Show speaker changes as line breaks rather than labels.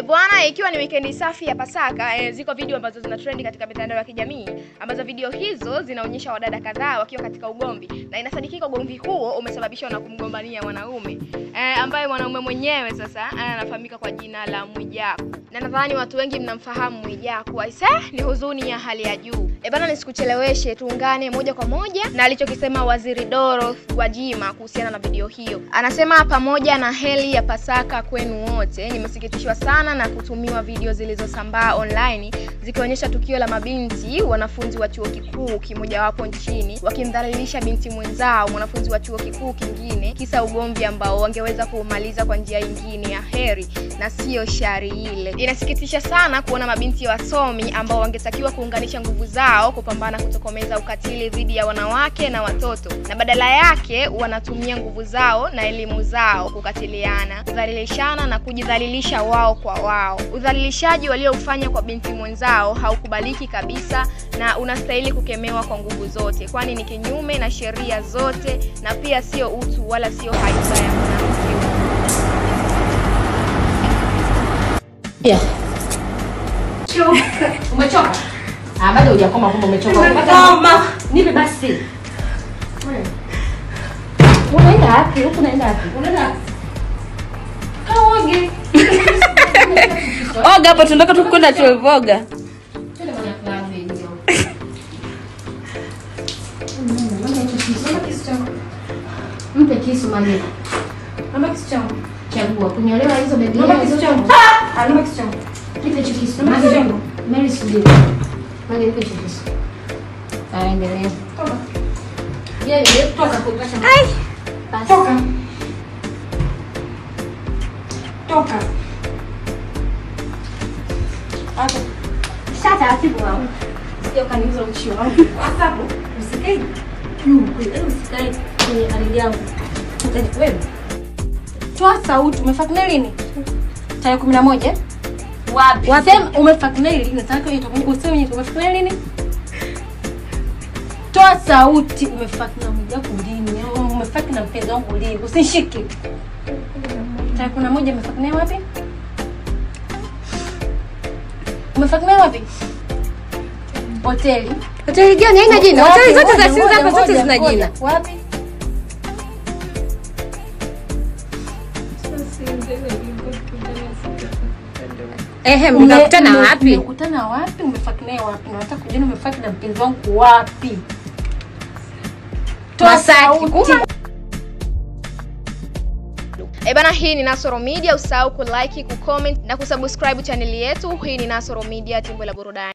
Bwana, ikiwa ni weekend safi ya Pasaka, ziko video ambazo zina trend katika mitandao ya kijamii, ambazo video hizo zinaonyesha wadada kadhaa wakiwa katika ugomvi, na inasadikika ugomvi huo umesababishwa na kumgombania mwanaume ambaye mwanaume mwenyewe sasa anafahamika kwa jina la Mwijaku. Na nadhani watu wengi mnamfahamu Mwijaku. Ni huzuni ya hali ya juu. Bwana, nisikucheleweshe, tuungane moja kwa moja na alichokisema Waziri Dorothy Gwajima kuhusiana na video hiyo. Anasema, pamoja na heri ya Pasaka kwenu wote, nimesikitishwa sana na kutumiwa video zilizosambaa online zikionyesha tukio la mabinti wanafunzi wa chuo kikuu kimojawapo nchini wakimdhalilisha binti mwenzao mwanafunzi wa chuo kikuu kingine, kisa ugomvi ambao wangeweza kuumaliza kwa njia nyingine ya heri na sio shari ile. Inasikitisha sana kuona mabinti wasomi ambao wangetakiwa kuunganisha nguvu zao kupambana kutokomeza ukatili dhidi ya wanawake na watoto, na badala yake wanatumia nguvu zao na elimu zao kukatiliana, kudhalilishana na kujidhalilisha wao kwa wao. Udhalilishaji walioufanya kwa binti mwenzao haukubaliki kabisa na unastahili kukemewa kwa nguvu zote, kwani ni kinyume na sheria zote na pia sio utu wala sio haiba ya mwanamke.
Umechoka? Bado hujakoma kumbe umechoka.
Koma.
Nipe basi. Unaenda wapi? Huko unaenda wapi? Unaenda wapi? Kaoge.
Oga hapo, tunataka tukwenda tuoga.
Twende mwana klabu hiyo. Mpe kisu mali.
Mama kisu changu.
Chagua kunyolewa hizo baby.
Mama kisu changu. Mama kisu changu.
Nipe kisu.
Mama kisu changu.
Mary subiri. Mali nipe kisu. Endelea.
Toka.
Yeye toka kupata.
Ai.
Toka.
Toka.
Hapo. Sasa atibu wao.
Sio kaniuza uchi wangu. Hapo.
Usikae. Usikae kwenye ardhi yangu. Wewe.
Toa sauti. Umefuatilia lini? Tarehe 11.
Wapi?
Sema umefuatilia lini? Nataka useme umefuatilia lini? Toa sauti. Umefuatilia Mwijaku lini? Umefuatilia na mpenzi wangu lini? Usinishike. Tarehe 11 umefuatilia wapi? Umefuatilia wapi? Hoteli.
Hoteli gani? Haina jina. Hoteli zote za Sinza hapa zote zina jina.
Wapi?
Mnakutana wapi?
Mmekutana wapi? Umefuatilia wapi? Nataka kujua umefuatilia na mpenzi wangu wapi?
Masaki.
Bana, hii ni Nasoro Media. Usahau kulike, kucomment na kusubscribe channel yetu. Hii ni Nasoro Media, timbo la burudani.